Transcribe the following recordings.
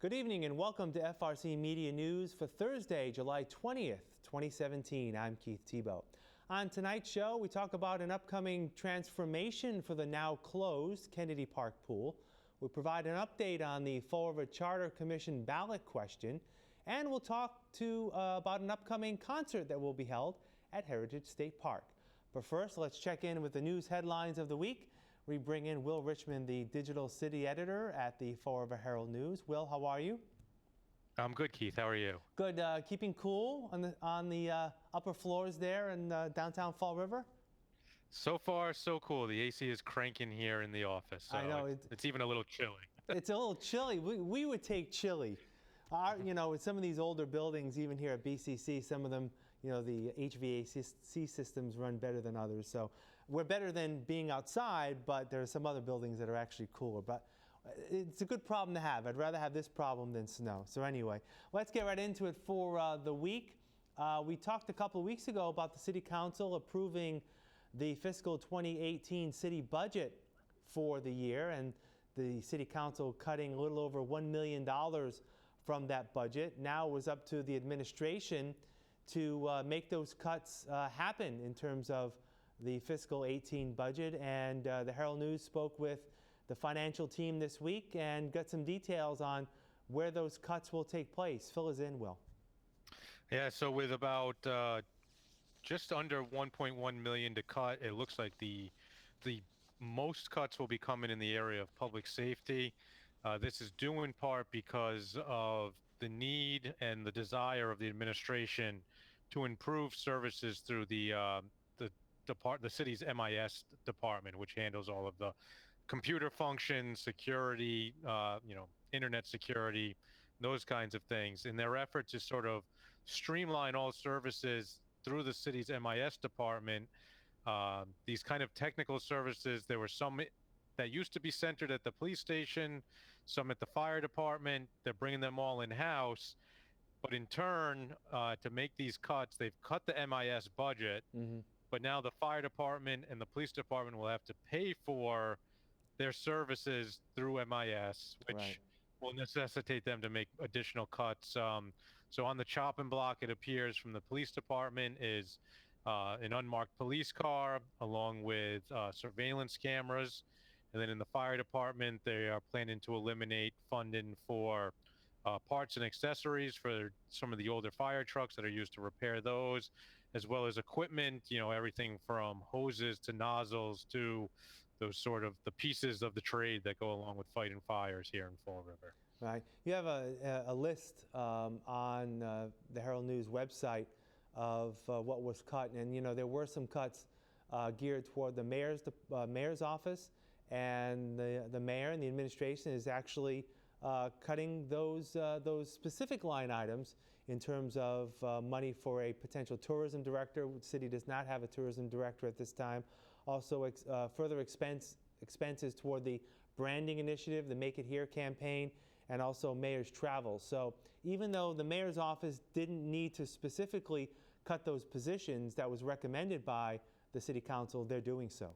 Good evening and welcome to FRC Media News for Thursday, July 20th, 2017. I'm Keith Tebow. On tonight's show, we talk about an upcoming transformation for the now closed Kennedy Park pool. We provide an update on the Fall River Charter Commission ballot question, and we'll talk about an upcoming concert that will be held at Heritage State Park. But first, let's check in with the news headlines of the week. We bring in Will Richmond, the digital city editor at the Fall River Herald News. Will, how are you? I'm good, Keith. How are you? Good. Keeping cool on the upper floors there in downtown Fall River? So far, so cool. The AC is cranking here in the office. So I know. It's even a little chilly. It's a little chilly. We would take chilly. With some of these older buildings, even here at BCC, some of them, the HVAC systems run better than others. So we're better than being outside, but there are some other buildings that are actually cooler. But it's a good problem to have. I'd rather have this problem than snow. So anyway, let's get right into it for the week. We talked a couple of weeks ago about the City Council approving the fiscal 2018 city budget for the year, and the City Council cutting a little over $1 million from that budget. Now it was up to the administration to make those cuts happen in terms of the fiscal 18 budget. And the Herald News spoke with the financial team this week and got some details on where those cuts will take place. Fill us in, Will. Yeah, so with about just under 1.1 million to cut, it looks like the most cuts will be coming in the area of public safety. This is due in part because of the need and the desire of the administration to improve services through the city's MIS department, which handles all of the computer functions, security, internet security, those kinds of things. In their effort to sort of streamline all services through the city's MIS department, these kind of technical services, there were some that used to be centered at the police station, some at the fire department. They're bringing them all in-house. But in turn, to make these cuts, they've cut the MIS budget, but now the fire department and the police department will have to pay for their services through MIS, which will necessitate them to make additional cuts. So on the chopping block, it appears from the police department is an unmarked police car along with surveillance cameras. And then in the fire department, they are planning to eliminate funding for parts and accessories for some of the older fire trucks that are used to repair those, as well as equipment, everything from hoses to nozzles to those sort of the pieces of the trade that go along with fighting fires here in Fall River. Right. You have a list on the Herald News website of what was cut. And, there were some cuts geared toward the mayor's office. And the mayor and the administration is actually cutting those specific line items in terms of money for a potential tourism director. The city does not have a tourism director at this time. Also, further expenses toward the branding initiative, the Make It Here campaign, and also mayor's travel. So even though the mayor's office didn't need to specifically cut those positions that was recommended by the City Council, they're doing so.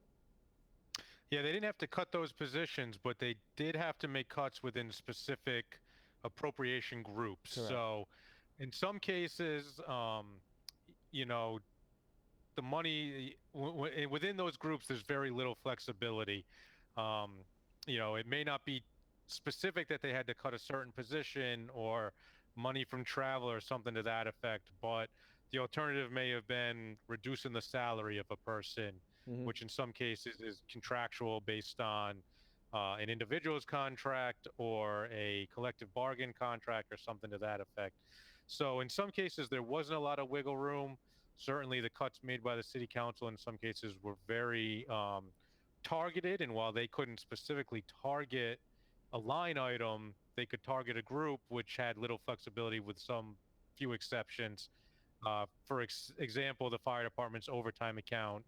Yeah, they didn't have to cut those positions, but they did have to make cuts within specific appropriation groups. Correct. So in some cases, the money within those groups, there's very little flexibility. It may not be specific that they had to cut a certain position or money from travel or something to that effect, but the alternative may have been reducing the salary of a person, which in some cases is contractual based on an individual's contract or a collective bargain contract or something to that effect. So in some cases, there wasn't a lot of wiggle room. Certainly the cuts made by the City Council in some cases were very targeted. And while they couldn't specifically target a line item, they could target a group, which had little flexibility with some few exceptions. For example, the fire department's overtime account,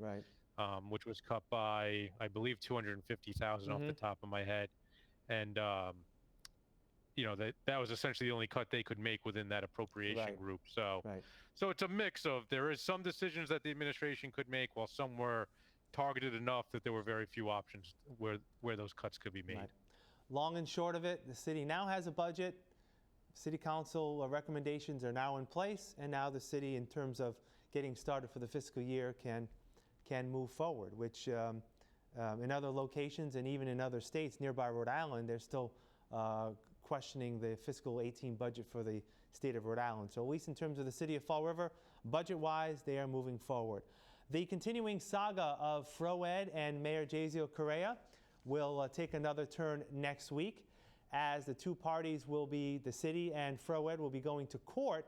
which was cut by, I believe, $250,000 off the top of my head. And, that was essentially the only cut they could make within that appropriation group. So it's a mix of, there is some decisions that the administration could make, while some were targeted enough that there were very few options where those cuts could be made. Long and short of it, the city now has a budget City Council recommendations are now in place, and now the city, in terms of getting started for the fiscal year, can move forward, which in other locations and even in other states nearby Rhode Island, they're still questioning the fiscal 18 budget for the state of Rhode Island. So at least in terms of the city of Fall River, budget-wise, they are moving forward. The continuing saga of FROED and Mayor Jazio Correa will take another turn next week, as the two parties will be, the city and FROED will be going to court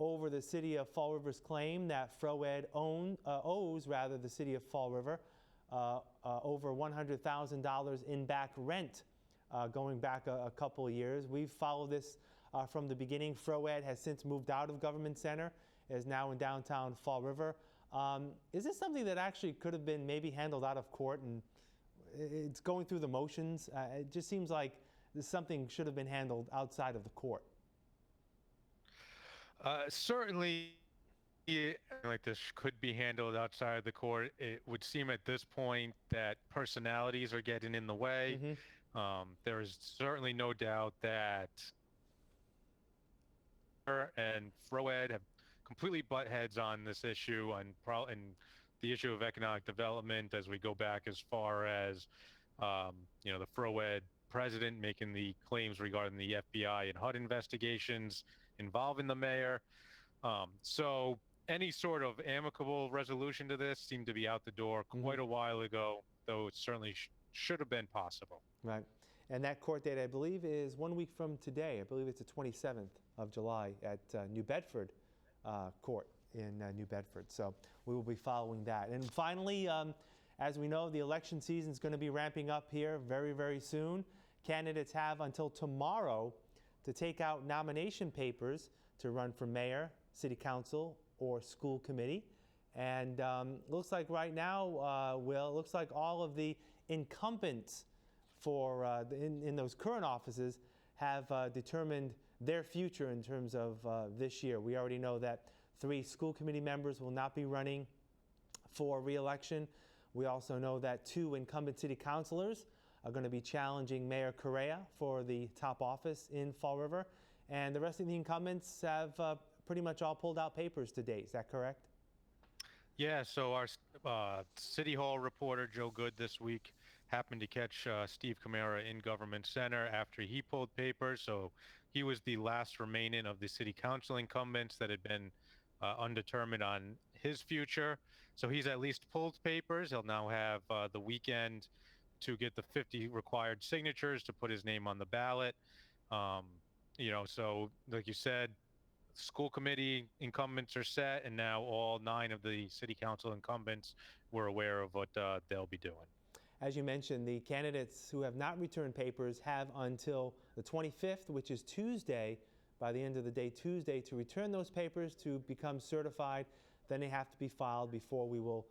over the city of Fall River's claim that FROED owes the city of Fall River over $100,000 in back rent going back a couple of years. We've followed this from the beginning. FROED has since moved out of Government Center, is now in downtown Fall River. Is this something that actually could have been maybe handled out of court, and it's going through the motions? It just seems like something should have been handled outside of the court. Certainly, like this could be handled outside of the court. It would seem at this point that personalities are getting in the way. There is certainly no doubt that her and FROED have completely butt heads on this issue, and the issue of economic development, as we go back as far as the FROED president making the claims regarding the FBI and HUD investigations involving the mayor. So any sort of amicable resolution to this seemed to be out the door quite a while ago, though it certainly should have been possible. Right. And that court date, I believe, is 1 week from today. I believe it's the 27th of July at New Bedford Court in New Bedford. So we will be following that. And finally, as we know, the election season is going to be ramping up here very, very soon. Candidates have until tomorrow to take out nomination papers to run for mayor, city council, or school committee. And looks like right now, Will, it looks like all of the incumbents for in those current offices have determined their future in terms of this year. We already know that 3 school committee members will not be running for re-election. We also know that 2 incumbent city councilors are going to be challenging Mayor Correa for the top office in Fall River. And the rest of the incumbents have pretty much all pulled out papers to date. Is that correct? Yeah, so our City Hall reporter, Joe Good, this week happened to catch Steve Camara in Government Center after he pulled papers. So he was the last remaining of the city council incumbents that had been undetermined on his future. So he's at least pulled papers. He'll now have the weekend to get the 50 required signatures to put his name on the ballot. So like you said, school committee incumbents are set, and now all 9 of the city council incumbents were aware of what they'll be doing. As you mentioned, the candidates who have not returned papers have until the 25th, which is Tuesday, by the end of the day Tuesday, to return those papers to become certified. Then they have to be filed before we will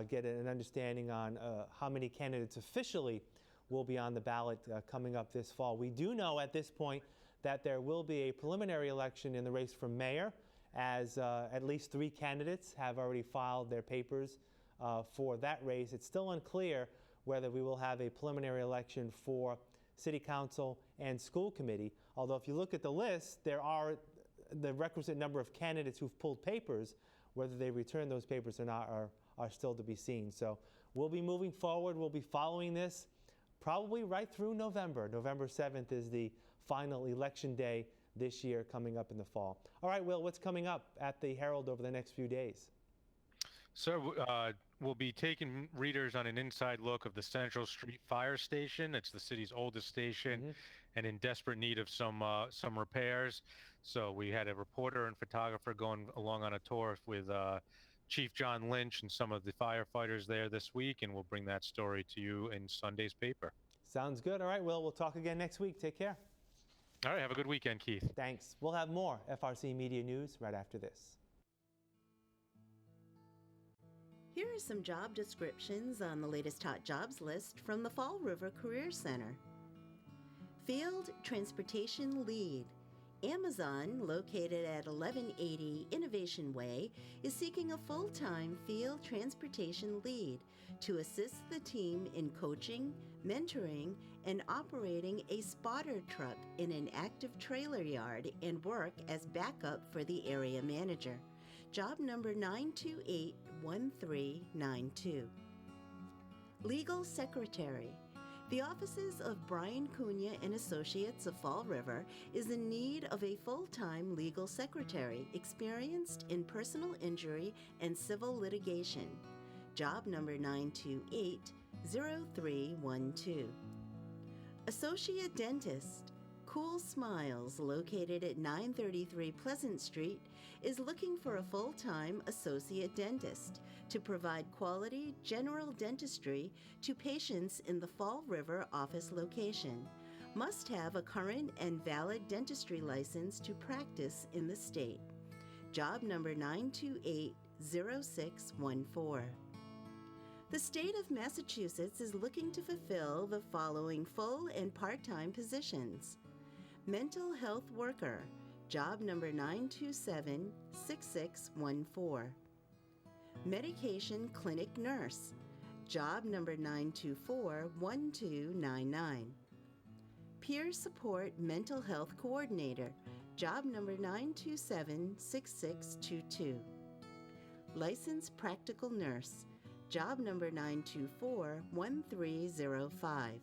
get an understanding on how many candidates officially will be on the ballot coming up this fall. We do know at this point that there will be a preliminary election in the race for mayor, as at least 3 candidates have already filed their papers for that race. It's still unclear whether we will have a preliminary election for city council and school committee. Although if you look at the list, there are the requisite number of candidates who've pulled papers. Whether they return those papers or not are still to be seen. So we'll be moving forward. We'll be following this probably right through November. November 7th is the final election day this year coming up in the fall. All right, Will, what's coming up at the Herald over the next few days? So we'll be taking readers on an inside look of the Central Street Fire Station. It's the city's oldest station and in desperate need of some repairs. So we had a reporter and photographer going along on a tour with Chief John Lynch and some of the firefighters there this week, and we'll bring that story to you in Sunday's paper. Sounds good. All right, Will, we'll talk again next week. Take care. All right, have a good weekend, Keith. Thanks. We'll have more FRC Media News right after this. Here are some job descriptions on the latest hot jobs list from the Fall River Career Center. Field Transportation Lead, Amazon, located at 1180 Innovation Way, is seeking a full-time field transportation lead to assist the team in coaching, mentoring, and operating a spotter truck in an active trailer yard and work as backup for the area manager. Job number 9281392. Legal Secretary. The offices of Brian Cunha and Associates of Fall River is in need of a full-time legal secretary experienced in personal injury and civil litigation. Job number 9280312. Associate Dentist. Cool Smiles, located at 933 Pleasant Street, is looking for a full-time associate dentist to provide quality general dentistry to patients in the Fall River office location. Must have a current and valid dentistry license to practice in the state. Job number 9280614. The state of Massachusetts is looking to fulfill the following full and part-time positions. Mental health worker, job number 9276614. Medication clinic nurse, job number 9241299. Peer support mental health coordinator, job number 9276622. Licensed practical nurse, job number 9241305.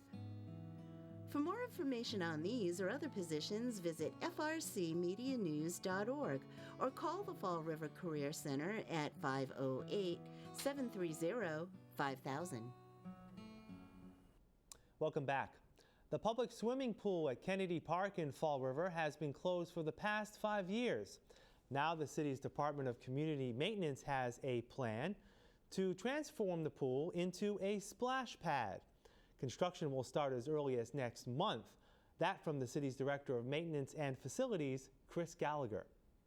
For more information on these or other positions, visit FRCmedianews.org or call the Fall River Career Center at 508-730-5000. Welcome back. The public swimming pool at Kennedy Park in Fall River has been closed for the past 5 years. Now the city's Department of Community Maintenance has a plan to transform the pool into a splash pad. Construction will start as early as next month. That from the city's Director of Maintenance and Facilities, Chris Gallagher.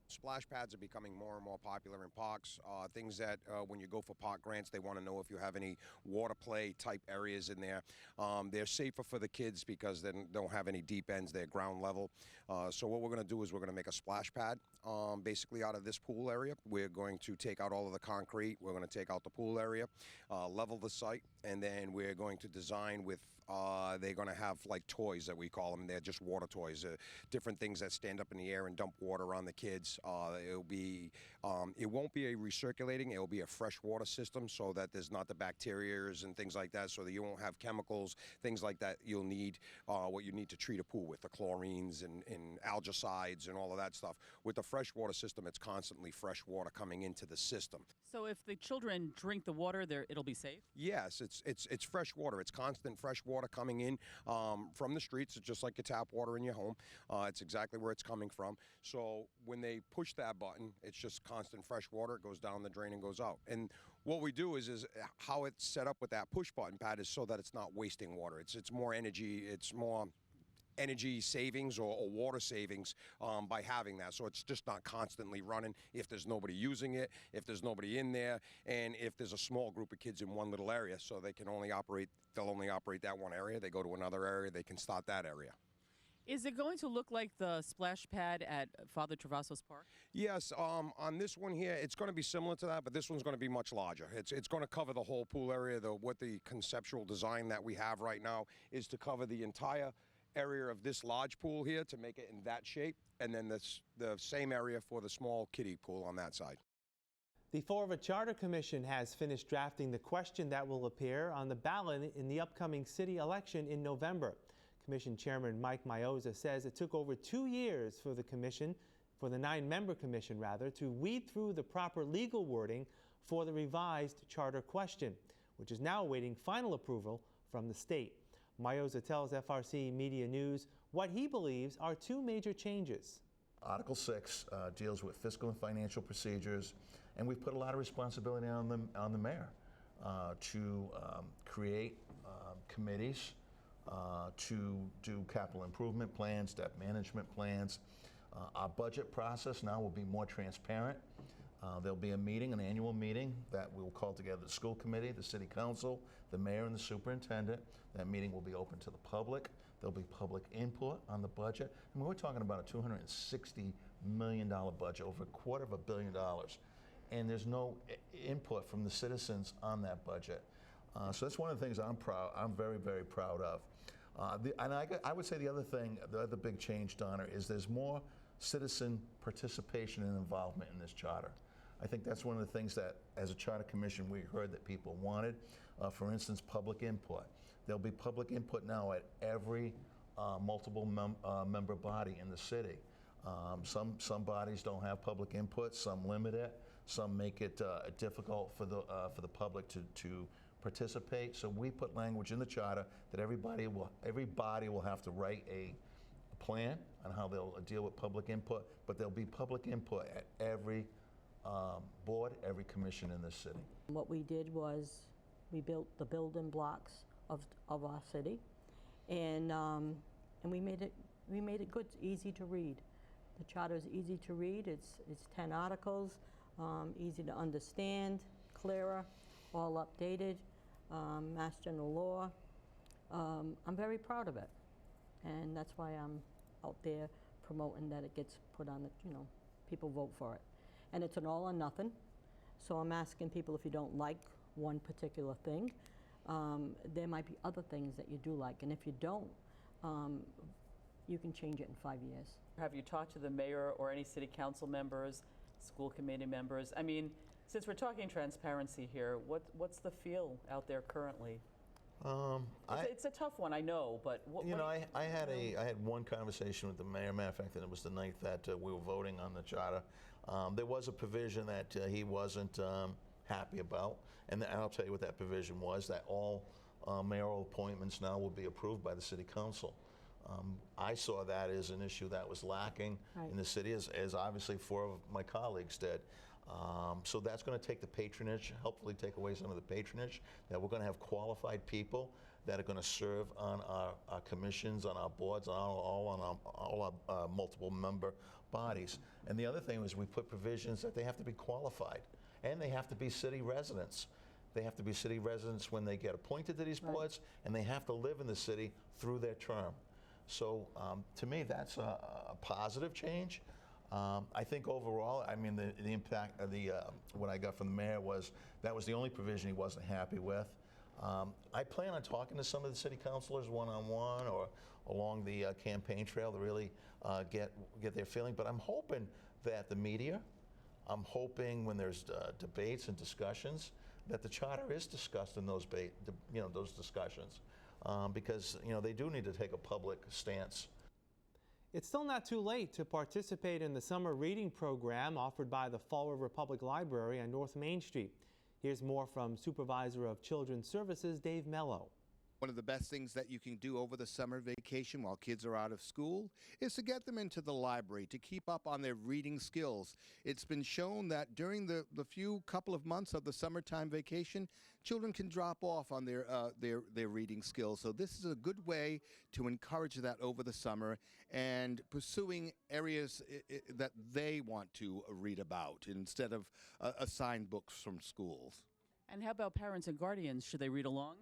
Splash pads are becoming more and more popular in parks. Things that when you go for park grants, they want to know if you have any water play type areas in there. They're safer for the kids because they don't have any deep ends. They're ground level. So what we're going to do is we're going to make a splash pad basically out of this pool area. We're going to take out all of the concrete. We're going to take out the pool area, level the site, and then we're going to design with they're going to have like toys that we call them. They're just water toys, different things that stand up in the air and dump water on the kids. It won't be a recirculating. It'll be a fresh water system so that there's not the bacterias and things like that, so that you won't have chemicals, things like that you'll need, what you need to treat a pool with, the chlorines and algicides and all of that stuff. With the fresh water system, it's constantly fresh water coming into the system. So if the children drink the water, it'll be safe? Yes, it's fresh water. It's constant fresh water coming in from the streets. It's just like your tap water in your home. It's exactly where it's coming from. So when they push that button, it's just constant fresh water. It goes down the drain and goes out. And what we do is how it's set up with that push button pad is so that it's not wasting water. It's more energy. It's more energy savings or water savings by having that. So it's just not constantly running if there's nobody using it, if there's nobody in there, and if there's a small group of kids in one little area. So they'll only operate that one area. They go to another area, they can start that area. Is it going to look like the splash pad at Father Travassos Park? Yes, on this one here, it's going to be similar to that, but this one's going to be much larger. It's going to cover the whole pool area. What the conceptual design that we have right now is to cover the entire area of this large pool here to make it in that shape, and then the same area for the small kiddie pool on that side. The Fall River Charter Commission has finished drafting the question that will appear on the ballot in the upcoming city election in November. Commission Chairman Mike Mioza says it took over 2 years for the 9-member commission to weed through the proper legal wording for the revised charter question, which is now awaiting final approval from the state. Mioza tells FRC Media News what he believes are 2 major changes. Article 6 deals with fiscal and financial procedures, and we've put a lot of responsibility on the mayor to create committees, to do capital improvement plans, debt management plans. Our budget process now will be more transparent. There'll be a meeting, an annual meeting, that we'll call together the school committee, the city council, the mayor, and the superintendent. That meeting will be open to the public. There'll be public input on the budget. I mean, we're talking about a $260 million budget, over $250 million. And there's no input from the citizens on that budget. So that's one of the things I'm very, very proud of. I would say the other thing, the other big change, Donna, is there's more citizen participation and involvement in this charter. I think that's one of the things that, as a charter commission, we heard that people wanted. For instance, public input. There'll be public input now at every multiple member body in the city. Some bodies don't have public input, some limit it, some make it difficult for the public to participate. So we put language in the charter that every body will have to write a plan on how they'll deal with public input, but there'll be public input at every board, every commission in this city. What we did was we built the building blocks of our city, and we made it good, easy to read. The charter is easy to read. It's 10 articles, easy to understand, clearer, all updated, Mass General Law. I'm very proud of it, and that's why I'm out there promoting that it gets put on the, people vote for it. And it's an all or nothing, so I'm asking people, if you don't like one particular thing, there might be other things that you do like, and if you don't, you can change it in 5 years. Have you talked to the mayor or any city council members, school committee members? I mean, since we're talking transparency here, what's the feel out there currently? It's a tough one, I know, but I had one conversation with the mayor. Matter of fact, and it was the night that we were voting on the charter. There was a provision that he wasn't happy about, and I'll tell you what that provision was: that all mayoral appointments now will be approved by the city council. I saw that as an issue that was lacking in the city, as obviously 4 of my colleagues did. So that's going to take the patronage, hopefully take away some of the patronage, that we're going to have qualified people that are going to serve on our commissions, on our boards, on all our multiple member bodies. And the other thing is we put provisions that they have to be qualified, and they have to be city residents. They have to be city residents when they get appointed to these boards, and they have to live in the city through their term. So to me, that's a positive change. I think overall, I mean, the impact of what I got from the mayor was that was the only provision he wasn't happy with. I plan on talking to some of the city councilors one-on-one or along the campaign trail to really get their feeling. But I'm hoping that the media, I'm hoping when there's debates and discussions, that the charter is discussed in those discussions, because they do need to take a public stance. It's still not too late to participate in the summer reading program offered by the Fall River Public Library on North Main Street. Here's more from Supervisor of Children's Services, Dave Mello. One of the best things that you can do over the summer vacation while kids are out of school is to get them into the library to keep up on their reading skills. It's been shown that during the couple of months of the summertime vacation, children can drop off on their reading skills. So this is a good way to encourage that over the summer and pursuing areas that they want to read about instead of assigned books from schools. And how about parents and guardians? Should they read along?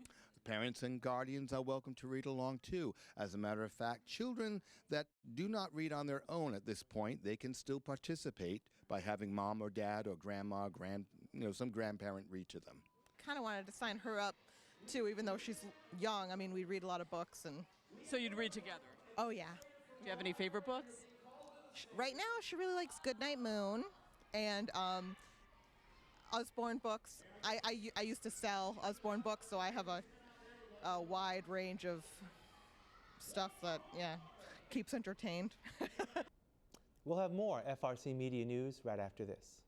Parents and guardians are welcome to read along too. As a matter of fact, children that do not read on their own at this point, they can still participate by having mom or dad or grandma, some grandparent read to them. Kind of wanted to sign her up too, even though she's young. I mean, we read a lot of books and. So you'd read together? Oh yeah. Do you have any favorite books? Right now, she really likes Goodnight Moon and Usborne books. I used to sell Usborne books, so I have a wide range of stuff that, keeps entertained. We'll have more FRC Media News right after this.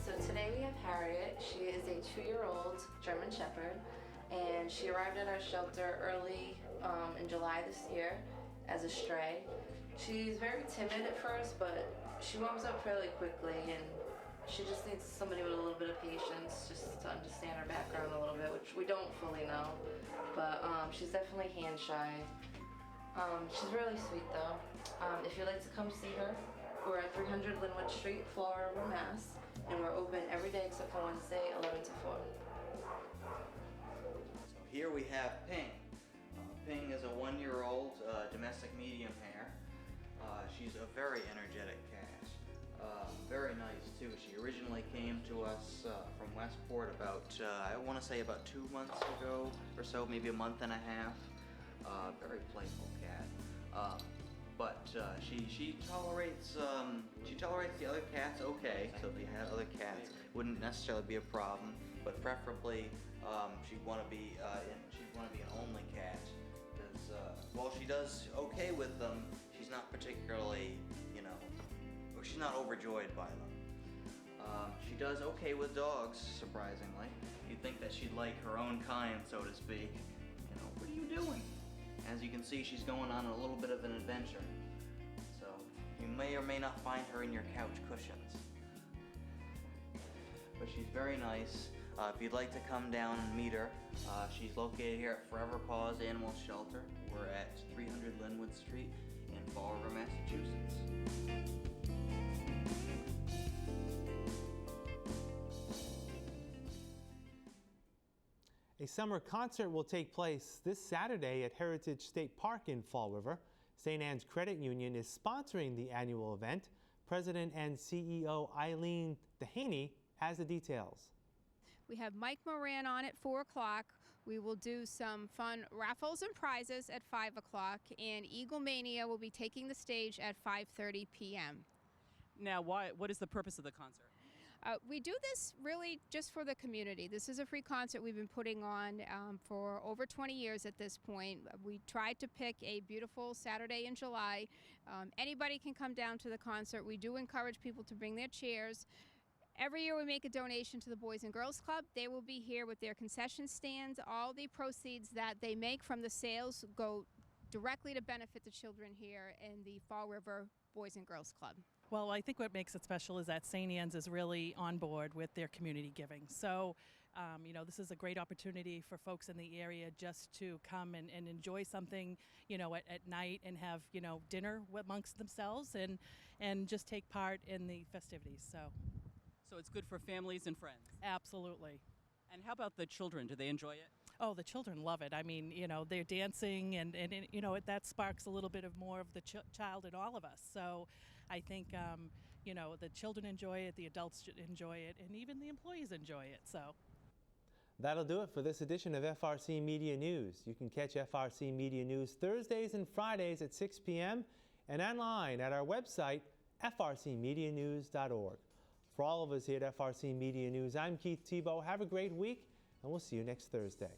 So today we have Harriet. She is a 2-year-old German Shepherd, and she arrived at our shelter early in July this year as a stray. She's very timid at first, but she warms up fairly quickly, and she just needs somebody with a little bit of patience just to understand her background a little bit, which we don't fully know. But she's definitely hand shy. She's really sweet though. If you'd like to come see her, we're at 300 Linwood Street, Fall River, Mass. and we're open every day except for Wednesday, 11 to 4. So here we have Ping. Ping is a 1-year-old domestic medium hair. She's a very energetic cat. Very nice too. She originally came to us from Westport about, I want to say about 2 months ago or so, maybe a month and a half. Very playful cat. But she tolerates the other cats okay. So if you had other cats, wouldn't necessarily be a problem. But preferably, she'd want to be an only cat. Because while she does okay with them, she's not particularly, she's not overjoyed by them. She does okay with dogs, surprisingly. You'd think that she'd like her own kind, so to speak. What are you doing? As you can see, she's going on a little bit of an adventure. So you may or may not find her in your couch cushions. But she's very nice. If you'd like to come down and meet her, she's located here at Forever Paws Animal Shelter. We're at 300 Linwood Street in Fall River, Massachusetts. A summer concert will take place this Saturday at Heritage State Park in Fall River. St. Anne's Credit Union is sponsoring the annual event. President and CEO Eileen Dehaney has the details. We have Mike Moran on at 4 o'clock. We will do some fun raffles and prizes at 5 o'clock, and Eagle Mania will be taking the stage at 5:30 p.m. Now, what is the purpose of the concert? We do this really just for the community. This is a free concert we've been putting on for over 20 years at this point. We tried to pick a beautiful Saturday in July. Anybody can come down to the concert. We do encourage people to bring their chairs. Every year we make a donation to the Boys and Girls Club. They will be here with their concession stands. All the proceeds that they make from the sales go directly to benefit the children here in the Fall River Boys and Girls Club. Well, I think what makes it special is that St. Anne's is really on board with their community giving. So, this is a great opportunity for folks in the area just to come and enjoy something, at night and have, dinner amongst themselves and just take part in the festivities. So it's good for families and friends. Absolutely. And how about the children? Do they enjoy it? Oh, the children love it. I mean, they're dancing and that sparks a little bit of more of the child in all of us. So I think, the children enjoy it, the adults enjoy it, and even the employees enjoy it. So that'll do it for this edition of FRC Media News. You can catch FRC Media News Thursdays and Fridays at 6 p.m. and online at our website, frcmedianews.org. For all of us here at FRC Media News, I'm Keith Tebow. Have a great week, and we'll see you next Thursday.